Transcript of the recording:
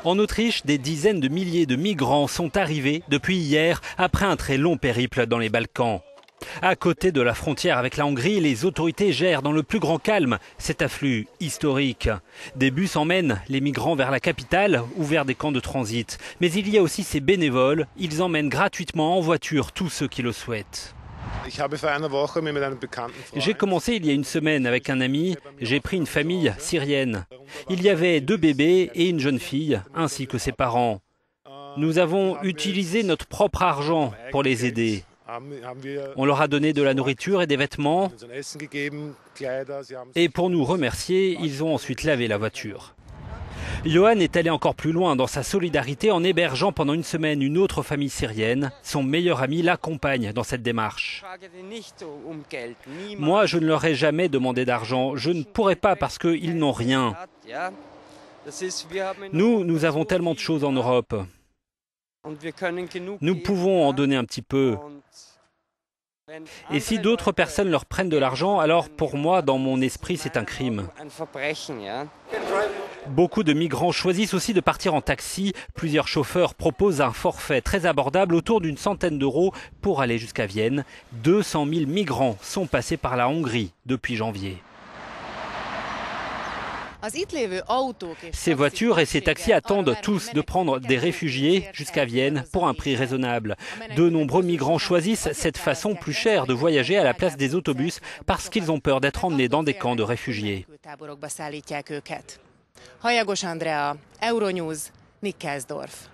En Autriche, des dizaines de milliers de migrants sont arrivés depuis hier après un très long périple dans les Balkans. À côté de la frontière avec la Hongrie, les autorités gèrent dans le plus grand calme cet afflux historique. Des bus emmènent les migrants vers la capitale ou vers des camps de transit. Mais il y a aussi ces bénévoles, ils emmènent gratuitement en voiture tous ceux qui le souhaitent. J'ai commencé il y a une semaine avec un ami, j'ai pris une famille syrienne. Il y avait 2 bébés et une jeune fille, ainsi que ses parents. Nous avons utilisé notre propre argent pour les aider. On leur a donné de la nourriture et des vêtements. Et pour nous remercier, ils ont ensuite lavé la voiture. Johan est allé encore plus loin dans sa solidarité en hébergeant pendant une semaine une autre famille syrienne. Son meilleur ami l'accompagne dans cette démarche. Moi, je ne leur ai jamais demandé d'argent. Je ne pourrais pas parce qu'ils n'ont rien. Nous avons tellement de choses en Europe. Nous pouvons en donner un petit peu. Et si d'autres personnes leur prennent de l'argent, alors pour moi, dans mon esprit, c'est un crime. Beaucoup de migrants choisissent aussi de partir en taxi. Plusieurs chauffeurs proposent un forfait très abordable autour d'une centaine d'euros pour aller jusqu'à Vienne. 200 000 migrants sont passés par la Hongrie depuis janvier. Ces voitures et ces taxis attendent tous de prendre des réfugiés jusqu'à Vienne pour un prix raisonnable. De nombreux migrants choisissent cette façon plus chère de voyager à la place des autobus parce qu'ils ont peur d'être emmenés dans des camps de réfugiés. Hajagos Andrea, Euronews, Nikkelsdorf.